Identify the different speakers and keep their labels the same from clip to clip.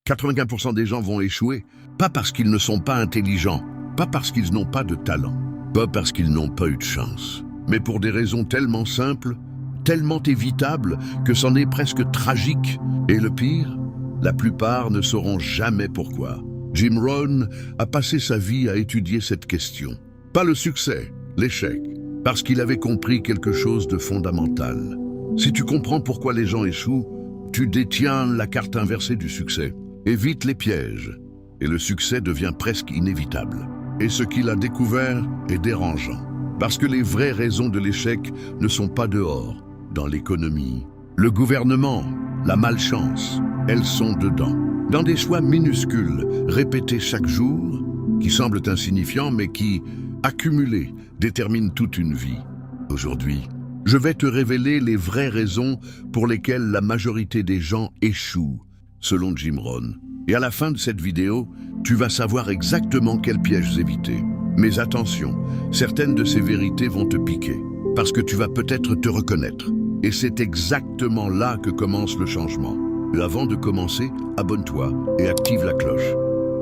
Speaker 1: 95% des gens vont échouer, pas parce qu'ils ne sont pas intelligents, pas parce qu'ils n'ont pas de talent, pas parce qu'ils n'ont pas eu de chance, mais pour des raisons tellement simples, tellement évitables que c'en est presque tragique. Et le pire, la plupart ne sauront jamais pourquoi. Jim Rohn a passé sa vie à étudier cette question. Pas le succès, l'échec, parce qu'il avait compris quelque chose de fondamental. Si tu comprends pourquoi les gens échouent, tu détiens la carte inversée du succès. Évite les pièges, et le succès devient presque inévitable. Et ce qu'il a découvert est dérangeant, parce que les vraies raisons de l'échec ne sont pas dehors, dans l'économie, le gouvernement, la malchance, elles sont dedans. Dans des choix minuscules, répétés chaque jour, qui semblent insignifiants mais qui, accumulés, déterminent toute une vie. Aujourd'hui, je vais te révéler les vraies raisons pour lesquelles la majorité des gens échouent, selon Jim Rohn. Et à la fin de cette vidéo, tu vas savoir exactement quels pièges éviter. Mais attention, certaines de ces vérités vont te piquer, parce que tu vas peut-être te reconnaître. Et c'est exactement là que commence le changement. Avant de commencer, abonne-toi et active la cloche.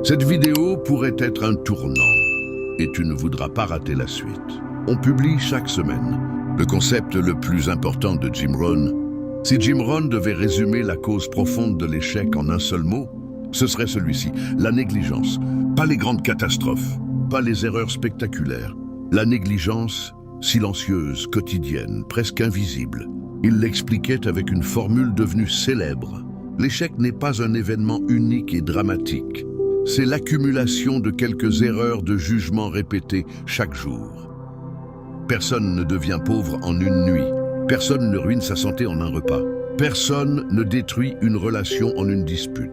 Speaker 1: Cette vidéo pourrait être un tournant, et tu ne voudras pas rater la suite. On publie chaque semaine. Le concept le plus important de Jim Rohn. Si Jim Rohn devait résumer la cause profonde de l'échec en un seul mot, ce serait celui-ci, la négligence. Pas les grandes catastrophes, pas les erreurs spectaculaires. La négligence silencieuse, quotidienne, presque invisible. Il l'expliquait avec une formule devenue célèbre. L'échec n'est pas un événement unique et dramatique. C'est l'accumulation de quelques erreurs de jugement répétées chaque jour. Personne ne devient pauvre en une nuit. Personne ne ruine sa santé en un repas. Personne ne détruit une relation en une dispute.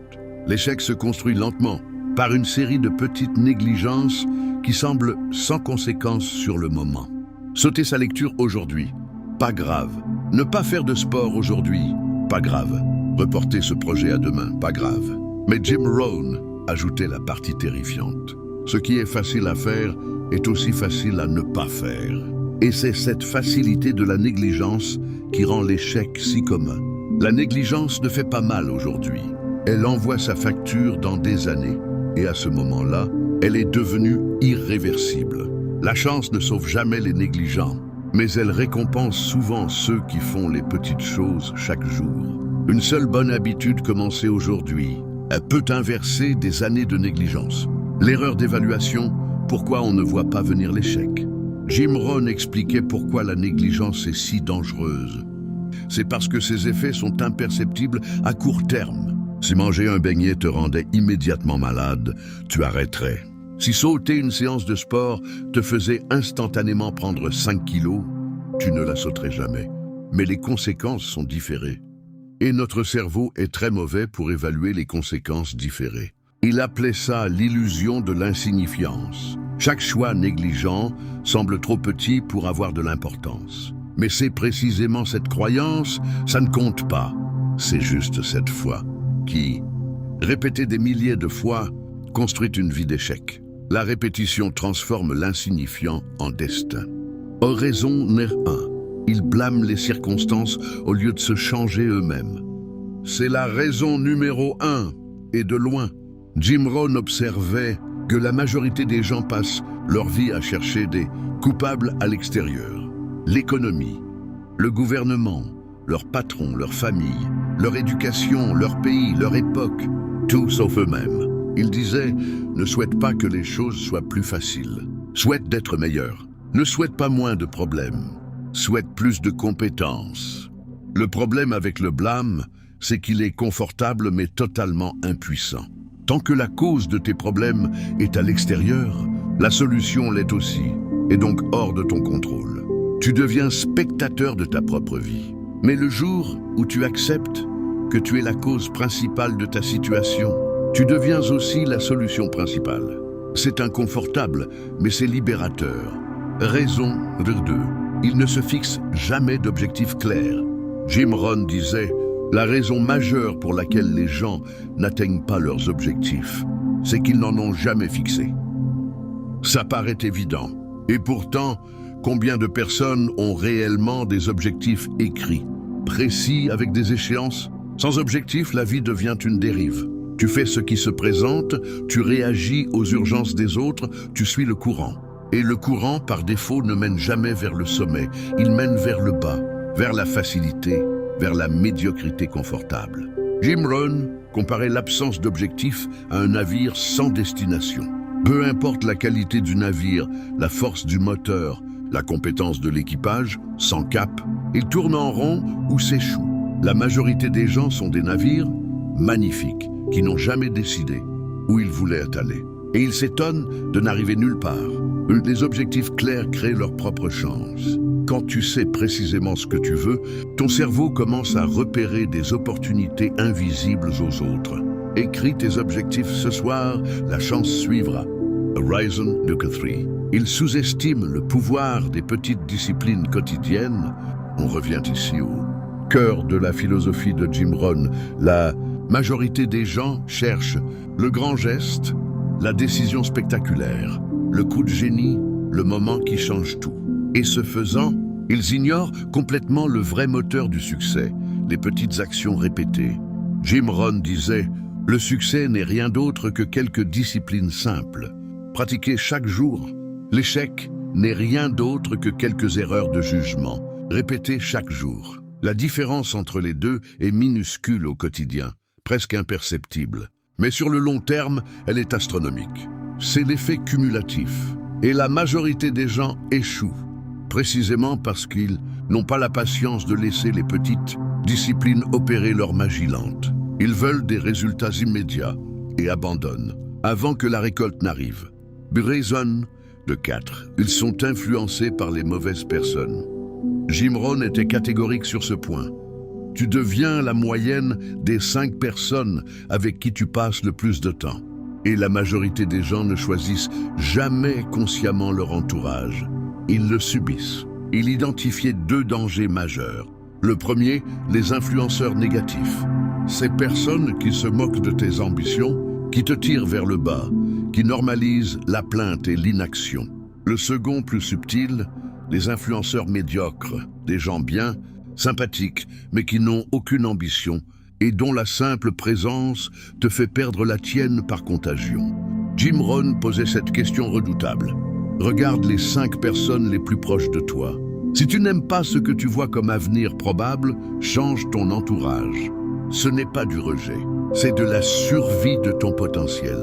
Speaker 1: L'échec se construit lentement, par une série de petites négligences qui semblent sans conséquence sur le moment. Sauter sa lecture aujourd'hui, pas grave. Ne pas faire de sport aujourd'hui, pas grave. Reporter ce projet à demain, pas grave. Mais Jim Rohn ajoutait la partie terrifiante. Ce qui est facile à faire est aussi facile à ne pas faire. Et c'est cette facilité de la négligence qui rend l'échec si commun. La négligence ne fait pas mal aujourd'hui. Elle envoie sa facture dans des années. Et à ce moment-là, elle est devenue irréversible. La chance ne sauve jamais les négligents, mais elle récompense souvent ceux qui font les petites choses chaque jour. Une seule bonne habitude commencée aujourd'hui, elle peut inverser des années de négligence. L'erreur d'évaluation, pourquoi on ne voit pas venir l'échec. Jim Rohn expliquait pourquoi la négligence est si dangereuse. C'est parce que ses effets sont imperceptibles à court terme. Si manger un beignet te rendait immédiatement malade, tu arrêterais. Si sauter une séance de sport te faisait instantanément prendre 5 kilos, tu ne la sauterais jamais. Mais les conséquences sont différées. Et notre cerveau est très mauvais pour évaluer les conséquences différées. Il appelait ça l'illusion de l'insignifiance. Chaque choix négligent semble trop petit pour avoir de l'importance. Mais c'est précisément cette croyance, ça ne compte pas. C'est juste cette foi qui, répétée des milliers de fois, construit une vie d'échec. La répétition transforme l'insignifiant en destin. Oraison numéro 1. Ils blâment les circonstances au lieu de se changer eux-mêmes. C'est la raison numéro 1, et de loin. Jim Rohn observait que la majorité des gens passent leur vie à chercher des coupables à l'extérieur. L'économie, le gouvernement, leur patron, leur famille, leur éducation, leur pays, leur époque, tout sauf eux-mêmes. Il disait, ne souhaite pas que les choses soient plus faciles. Souhaite d'être meilleur. Ne souhaite pas moins de problèmes. Souhaite plus de compétences. Le problème avec le blâme, c'est qu'il est confortable mais totalement impuissant. Tant que la cause de tes problèmes est à l'extérieur, la solution l'est aussi, et donc hors de ton contrôle. Tu deviens spectateur de ta propre vie. Mais le jour où tu acceptes que tu es la cause principale de ta situation, tu deviens aussi la solution principale. C'est inconfortable, mais c'est libérateur. Raison de 2. Il ne se fixe jamais d'objectif clair. Jim Rohn disait, la raison majeure pour laquelle les gens n'atteignent pas leurs objectifs, c'est qu'ils n'en ont jamais fixé. Ça paraît évident. Et pourtant, combien de personnes ont réellement des objectifs écrits, précis avec des échéances? Sans objectif, la vie devient une dérive. Tu fais ce qui se présente, tu réagis aux urgences des autres, tu suis le courant. Et le courant, par défaut, ne mène jamais vers le sommet, il mène vers le bas, vers la facilité, vers la médiocrité confortable. Jim Rohn comparait l'absence d'objectif à un navire sans destination. Peu importe la qualité du navire, la force du moteur, la compétence de l'équipage, sans cap, il tourne en rond ou s'échoue. La majorité des gens sont des navires magnifiques, qui n'ont jamais décidé où ils voulaient aller. Et ils s'étonnent de n'arriver nulle part. Les objectifs clairs créent leur propre chance. Quand tu sais précisément ce que tu veux, ton cerveau commence à repérer des opportunités invisibles aux autres. Écris tes objectifs ce soir, la chance suivra. Horizon Nuka 3. Il sous-estime le pouvoir des petites disciplines quotidiennes. On revient ici au cœur de la philosophie de Jim Rohn. La majorité des gens cherchent le grand geste, la décision spectaculaire, le coup de génie, le moment qui change tout. Et ce faisant, ils ignorent complètement le vrai moteur du succès, les petites actions répétées. Jim Rohn disait « Le succès n'est rien d'autre que quelques disciplines simples, pratiquées chaque jour. L'échec n'est rien d'autre que quelques erreurs de jugement, répétées chaque jour. La différence entre les deux est minuscule au quotidien, presque imperceptible. Mais sur le long terme, elle est astronomique. C'est l'effet cumulatif. Et la majorité des gens échouent, précisément parce qu'ils n'ont pas la patience de laisser les petites disciplines opérer leur magie lente. Ils veulent des résultats immédiats et abandonnent, avant que la récolte n'arrive. Raison de 4. Ils sont influencés par les mauvaises personnes. Jim Rohn était catégorique sur ce point. Tu deviens la moyenne des 5 personnes avec qui tu passes le plus de temps. Et la majorité des gens ne choisissent jamais consciemment leur entourage. Ils le subissent. Il identifiait 2 dangers majeurs. Le premier, les influenceurs négatifs. Ces personnes qui se moquent de tes ambitions, qui te tirent vers le bas, qui normalisent la plainte et l'inaction. Le second, plus subtil, les influenceurs médiocres, des gens bien, sympathiques, mais qui n'ont aucune ambition et dont la simple présence te fait perdre la tienne par contagion. Jim Rohn posait cette question redoutable. Regarde les 5 personnes les plus proches de toi. Si tu n'aimes pas ce que tu vois comme avenir probable, change ton entourage. Ce n'est pas du rejet, c'est de la survie de ton potentiel.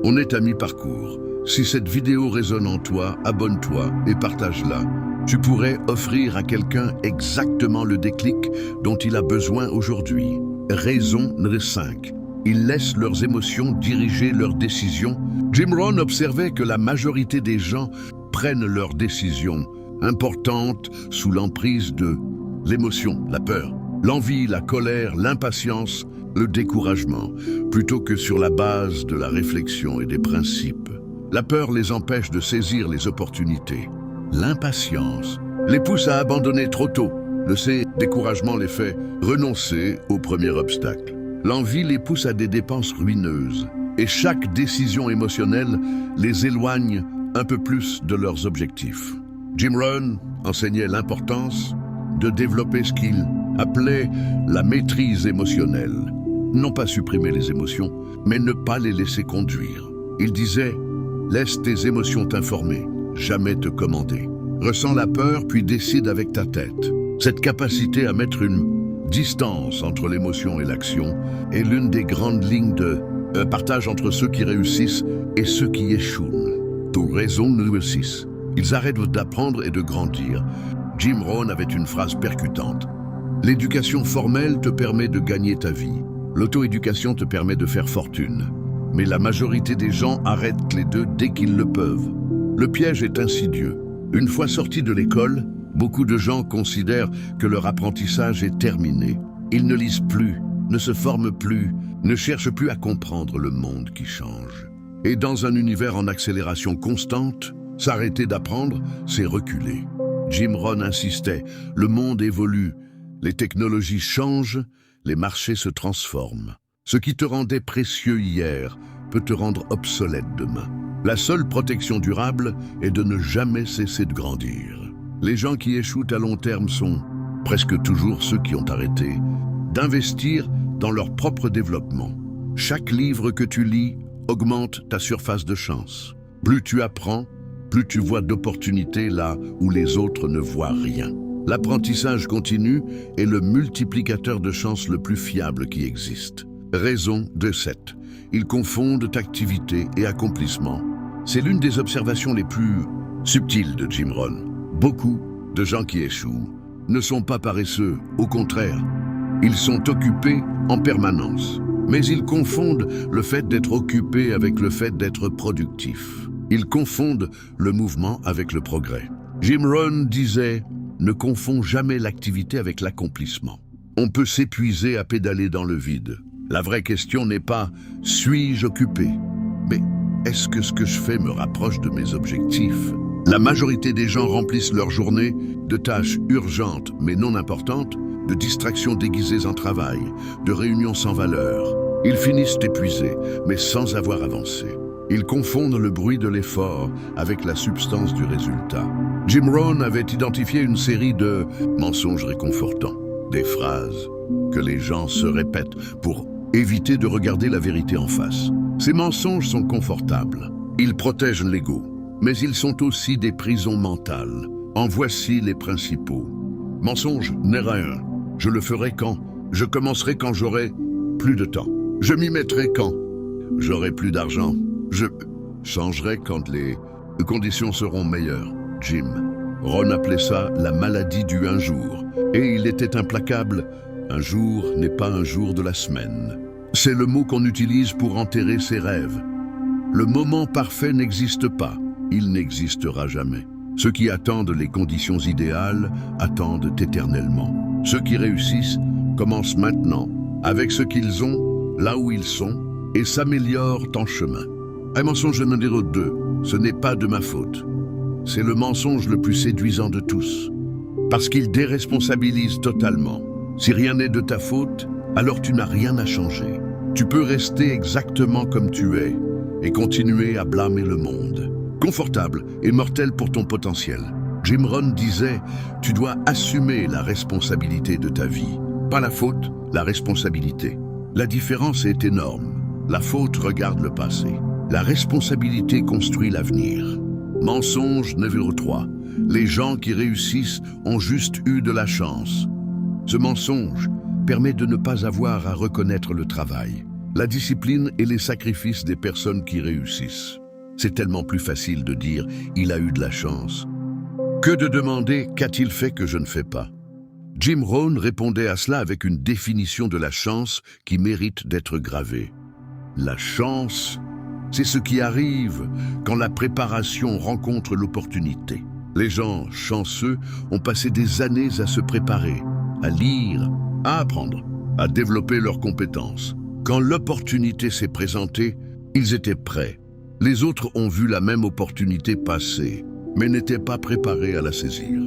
Speaker 1: On est à mi-parcours. Si cette vidéo résonne en toi, abonne-toi et partage-la. Tu pourrais offrir à quelqu'un exactement le déclic dont il a besoin aujourd'hui. Raison 5. Ils laissent leurs émotions diriger leurs décisions. Jim Rohn observait que la majorité des gens prennent leurs décisions importantes sous l'emprise de l'émotion, la peur, l'envie, la colère, l'impatience, le découragement, plutôt que sur la base de la réflexion et des principes. La peur les empêche de saisir les opportunités. L'impatience les pousse à abandonner trop tôt. Le découragement les fait renoncer au premier obstacle. L'envie les pousse à des dépenses ruineuses. Et chaque décision émotionnelle les éloigne un peu plus de leurs objectifs. Jim Rohn enseignait l'importance de développer ce qu'il appelait la maîtrise émotionnelle. Non pas supprimer les émotions, mais ne pas les laisser conduire. Il disait « Laisse tes émotions t'informer, jamais te commander. Ressens la peur, puis décide avec ta tête. » Cette capacité à mettre une distance entre l'émotion et l'action est l'une des grandes lignes de partage entre ceux qui réussissent et ceux qui échouent. Pour raison numéro 6. Ils arrêtent d'apprendre et de grandir. Jim Rohn avait une phrase percutante. L'éducation formelle te permet de gagner ta vie. L'auto-éducation te permet de faire fortune. Mais la majorité des gens arrêtent les deux dès qu'ils le peuvent. Le piège est insidieux. Une fois sortis de l'école, beaucoup de gens considèrent que leur apprentissage est terminé. Ils ne lisent plus, ne se forment plus, ne cherchent plus à comprendre le monde qui change. Et dans un univers en accélération constante, s'arrêter d'apprendre, c'est reculer. Jim Rohn insistait, le monde évolue, les technologies changent, les marchés se transforment. Ce qui te rendait précieux hier peut te rendre obsolète demain. La seule protection durable est de ne jamais cesser de grandir. Les gens qui échouent à long terme sont presque toujours ceux qui ont arrêté d'investir dans leur propre développement. Chaque livre que tu lis augmente ta surface de chance. Plus tu apprends, plus tu vois d'opportunités là où les autres ne voient rien. L'apprentissage continu est le multiplicateur de chances le plus fiable qui existe. Raison de 7. Ils confondent activité et accomplissement. C'est l'une des observations les plus subtiles de Jim Rohn. Beaucoup de gens qui échouent ne sont pas paresseux, au contraire. Ils sont occupés en permanence. Mais ils confondent le fait d'être occupé avec le fait d'être productif. Ils confondent le mouvement avec le progrès. Jim Rohn disait « Ne confonds jamais l'activité avec l'accomplissement ». On peut s'épuiser à pédaler dans le vide. La vraie question n'est pas « Suis-je occupé ?» mais « Est-ce que ce que je fais me rapproche de mes objectifs ?» La majorité des gens remplissent leur journée de tâches urgentes mais non importantes, de distractions déguisées en travail, de réunions sans valeur. Ils finissent épuisés, mais sans avoir avancé. Ils confondent le bruit de l'effort avec la substance du résultat. Jim Rohn avait identifié une série de mensonges réconfortants, des phrases que les gens se répètent pour éviter de regarder la vérité en face. Ces mensonges sont confortables. Ils protègent l'ego, mais ils sont aussi des prisons mentales. En voici les principaux. Mensonge numéro 1. Je le ferai quand? Je commencerai quand j'aurai plus de temps. Je m'y mettrai quand j'aurai plus d'argent. Je changerai quand les conditions seront meilleures. Jim Rohn appelait ça la maladie du un jour. Et il était implacable. Un jour n'est pas un jour de la semaine. C'est le mot qu'on utilise pour enterrer ses rêves. Le moment parfait n'existe pas. Il n'existera jamais. Ceux qui attendent les conditions idéales attendent éternellement. Ceux qui réussissent commencent maintenant, avec ce qu'ils ont, là où ils sont, et s'améliorent en chemin. Un mensonge numéro 2, ce n'est pas de ma faute. C'est le mensonge le plus séduisant de tous, parce qu'il déresponsabilise totalement. Si rien n'est de ta faute, alors tu n'as rien à changer. Tu peux rester exactement comme tu es et continuer à blâmer le monde. Confortable et mortel pour ton potentiel. Jim Rohn disait « Tu dois assumer la responsabilité de ta vie. Pas la faute, la responsabilité. La différence est énorme. La faute regarde le passé. La responsabilité construit l'avenir. » Mensonge numéro 3. Les gens qui réussissent ont juste eu de la chance. Ce mensonge permet de ne pas avoir à reconnaître le travail, la discipline et les sacrifices des personnes qui réussissent. C'est tellement plus facile de dire « il a eu de la chance » que de demander « qu'a-t-il fait que je ne fais pas ?» Jim Rohn répondait à cela avec une définition de la chance qui mérite d'être gravée. La chance, c'est ce qui arrive quand la préparation rencontre l'opportunité. Les gens chanceux ont passé des années à se préparer, à lire, à apprendre, à développer leurs compétences. Quand l'opportunité s'est présentée, ils étaient prêts. Les autres ont vu la même opportunité passer, mais n'étaient pas préparés à la saisir.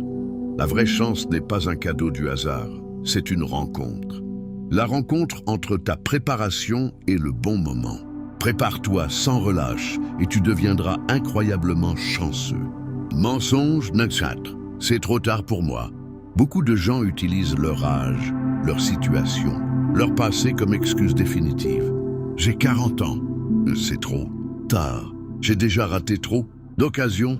Speaker 1: La vraie chance n'est pas un cadeau du hasard, c'est une rencontre. La rencontre entre ta préparation et le bon moment. Prépare-toi sans relâche et tu deviendras incroyablement chanceux. Mensonge numéro 4. C'est trop tard pour moi. Beaucoup de gens utilisent leur âge, leur situation, leur passé comme excuse définitive. J'ai 40 ans. C'est trop tard. J'ai déjà raté trop d'occasions.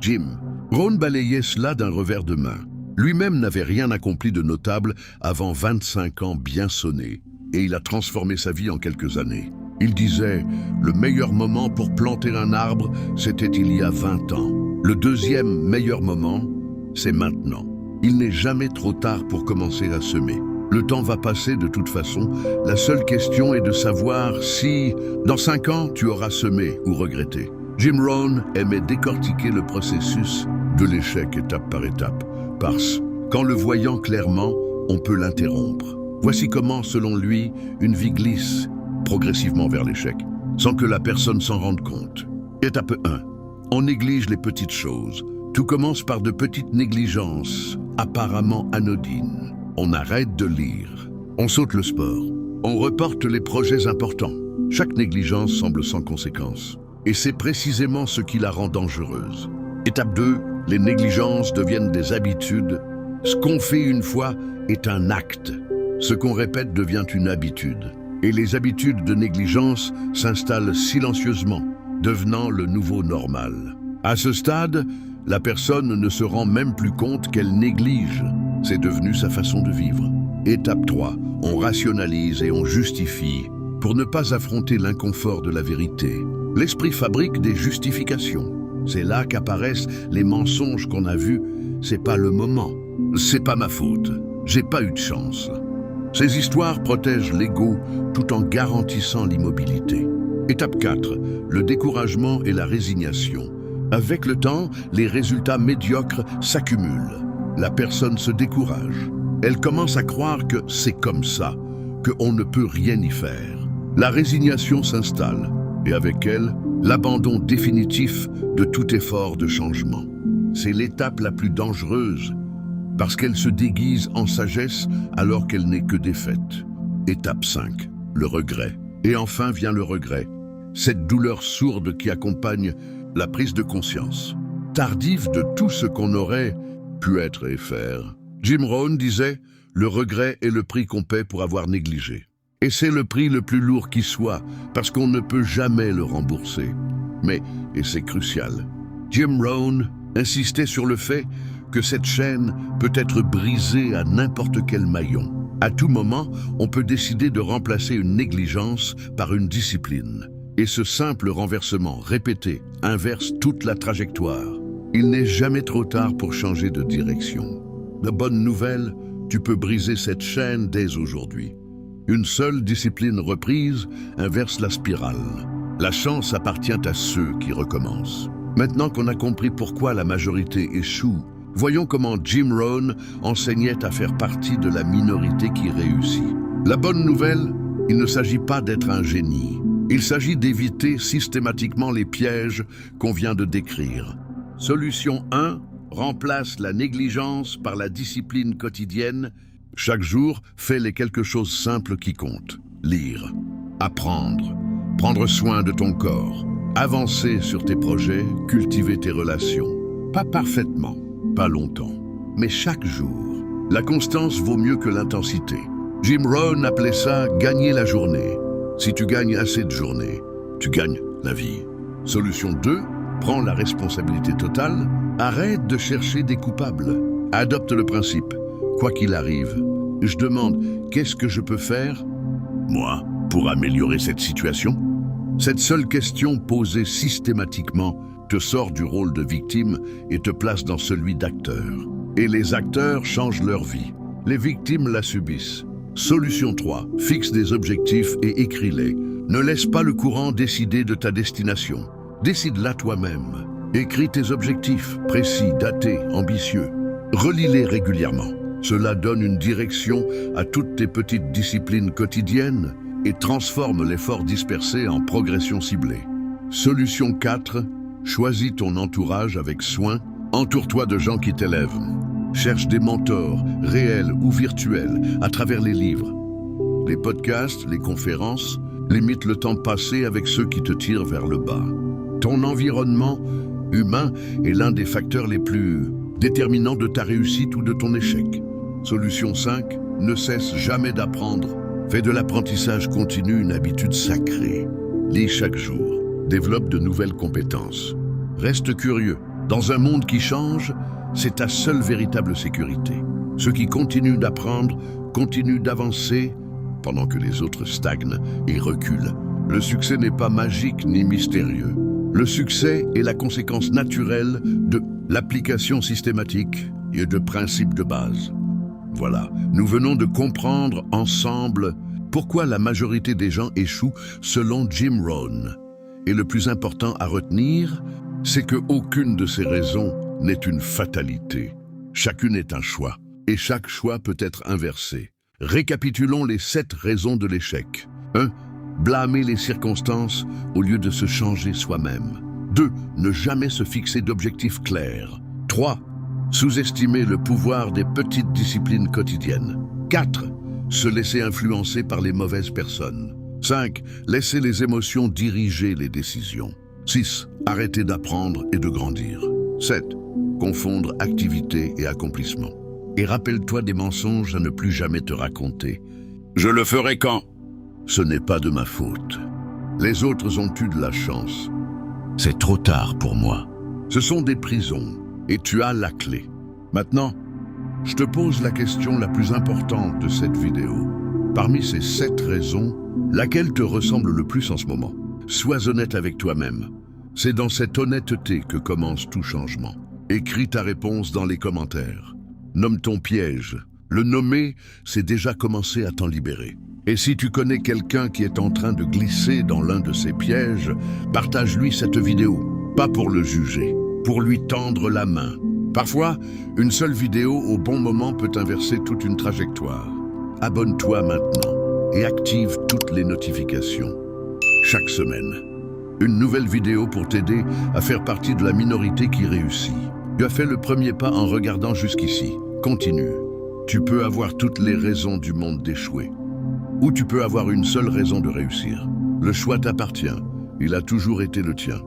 Speaker 1: Jim Rohn balayait cela d'un revers de main. Lui-même n'avait rien accompli de notable avant 25 ans bien sonnés, et il a transformé sa vie en quelques années. Il disait « Le meilleur moment pour planter un arbre, c'était il y a 20 ans. Le deuxième meilleur moment, c'est maintenant. Il n'est jamais trop tard pour commencer à semer. Le temps va passer de toute façon. La seule question est de savoir si, dans 5 ans, tu auras semé ou regretté. » Jim Rohn aimait décortiquer le processus de l'échec étape par étape, parce qu'en le voyant clairement, on peut l'interrompre. Voici comment, selon lui, une vie glisse progressivement vers l'échec, sans que la personne s'en rende compte. Étape 1. On néglige les petites choses. Tout commence par de petites négligences, apparemment anodines. On arrête de lire. On saute le sport. On reporte les projets importants. Chaque négligence semble sans conséquence. Et c'est précisément ce qui la rend dangereuse. Étape 2. Les négligences deviennent des habitudes. Ce qu'on fait une fois est un acte. Ce qu'on répète devient une habitude. Et les habitudes de négligence s'installent silencieusement, devenant le nouveau normal. À ce stade, la personne ne se rend même plus compte qu'elle néglige. C'est devenu sa façon de vivre. Étape 3. On rationalise et on justifie pour ne pas affronter l'inconfort de la vérité. L'esprit fabrique des justifications. C'est là qu'apparaissent les mensonges qu'on a vus. C'est pas le moment. C'est pas ma faute. J'ai pas eu de chance. Ces histoires protègent l'ego tout en garantissant l'immobilité. Étape 4. Le découragement et la résignation. Avec le temps, les résultats médiocres s'accumulent. La personne se décourage. Elle commence à croire que c'est comme ça, qu'on ne peut rien y faire. La résignation s'installe, et avec elle, l'abandon définitif de tout effort de changement. C'est l'étape la plus dangereuse, parce qu'elle se déguise en sagesse alors qu'elle n'est que défaite. Étape 5. Le regret. Et enfin vient le regret, cette douleur sourde qui accompagne la prise de conscience, tardive de tout ce qu'on aurait pu être et faire. Jim Rohn disait « Le regret est le prix qu'on paie pour avoir négligé ». Et c'est le prix le plus lourd qui soit, parce qu'on ne peut jamais le rembourser. Mais, et c'est crucial, Jim Rohn insistait sur le fait que cette chaîne peut être brisée à n'importe quel maillon. À tout moment, on peut décider de remplacer une négligence par une discipline. Et ce simple renversement répété inverse toute la trajectoire. Il n'est jamais trop tard pour changer de direction. De bonnes nouvelles, tu peux briser cette chaîne dès aujourd'hui. Une seule discipline reprise inverse la spirale. La chance appartient à ceux qui recommencent. Maintenant qu'on a compris pourquoi la majorité échoue, voyons comment Jim Rohn enseignait à faire partie de la minorité qui réussit. La bonne nouvelle, il ne s'agit pas d'être un génie. Il s'agit d'éviter systématiquement les pièges qu'on vient de décrire. Solution 1, remplace la négligence par la discipline quotidienne. Chaque jour, fais les quelque chose simples qui comptent. Lire, apprendre, prendre soin de ton corps, avancer sur tes projets, cultiver tes relations. Pas parfaitement, pas longtemps, mais chaque jour. La constance vaut mieux que l'intensité. Jim Rohn appelait ça « gagner la journée ». Si tu gagnes assez de journées, tu gagnes la vie. Solution 2, prends la responsabilité totale, arrête de chercher des coupables. Adopte le principe, quoi qu'il arrive. Je demande, qu'est-ce que je peux faire, moi, pour améliorer cette situation? Cette seule question posée systématiquement te sort du rôle de victime et te place dans celui d'acteur. Et les acteurs changent leur vie. Les victimes la subissent. Solution 3. Fixe des objectifs et écris-les. Ne laisse pas le courant décider de ta destination. Décide-la toi-même. Écris tes objectifs, précis, datés, ambitieux. Relis-les régulièrement. Cela donne une direction à toutes tes petites disciplines quotidiennes et transforme l'effort dispersé en progression ciblée. Solution 4. Choisis ton entourage avec soin. Entoure-toi de gens qui t'élèvent. Cherche des mentors, réels ou virtuels, à travers les livres. Les podcasts, les conférences, limite le temps passé avec ceux qui te tirent vers le bas. Ton environnement humain est l'un des facteurs les plus déterminants de ta réussite ou de ton échec. Solution 5. Ne cesse jamais d'apprendre. Fais de l'apprentissage continu une habitude sacrée. Lis chaque jour. Développe de nouvelles compétences. Reste curieux. Dans un monde qui change, c'est ta seule véritable sécurité. Ceux qui continuent d'apprendre, continuent d'avancer, pendant que les autres stagnent et reculent. Le succès n'est pas magique ni mystérieux. Le succès est la conséquence naturelle de l'application systématique et de principes de base. Voilà, nous venons de comprendre ensemble pourquoi la majorité des gens échouent selon Jim Rohn. Et le plus important à retenir, c'est qu'aucune de ces raisons n'est une fatalité. Chacune est un choix, et chaque choix peut être inversé. Récapitulons les 7 raisons de l'échec. 1. Blâmer les circonstances au lieu de se changer soi-même. 2. Ne jamais se fixer d'objectifs clairs. 3. Sous-estimer le pouvoir des petites disciplines quotidiennes. 4. Se laisser influencer par les mauvaises personnes. 5. Laisser les émotions diriger les décisions. 6. Arrêter d'apprendre et de grandir. 7. Confondre activité et accomplissement. Et rappelle-toi des mensonges à ne plus jamais te raconter. Je le ferai quand? Ce n'est pas de ma faute. Les autres ont eu de la chance. C'est trop tard pour moi. Ce sont des prisons, et tu as la clé. Maintenant, je te pose la question la plus importante de cette vidéo. Parmi ces 7 raisons, laquelle te ressemble le plus en ce moment? Sois honnête avec toi-même. C'est dans cette honnêteté que commence tout changement. Écris ta réponse dans les commentaires. Nomme ton piège. Le nommer, c'est déjà commencer à t'en libérer. Et si tu connais quelqu'un qui est en train de glisser dans l'un de ces pièges, partage-lui cette vidéo. Pas pour le juger, pour lui tendre la main. Parfois, une seule vidéo au bon moment peut inverser toute une trajectoire. Abonne-toi maintenant et active toutes les notifications. Chaque semaine, une nouvelle vidéo pour t'aider à faire partie de la minorité qui réussit. Tu as fait le premier pas en regardant jusqu'ici. Continue. Tu peux avoir toutes les raisons du monde d'échouer. Ou tu peux avoir une seule raison de réussir. Le choix t'appartient. Il a toujours été le tien.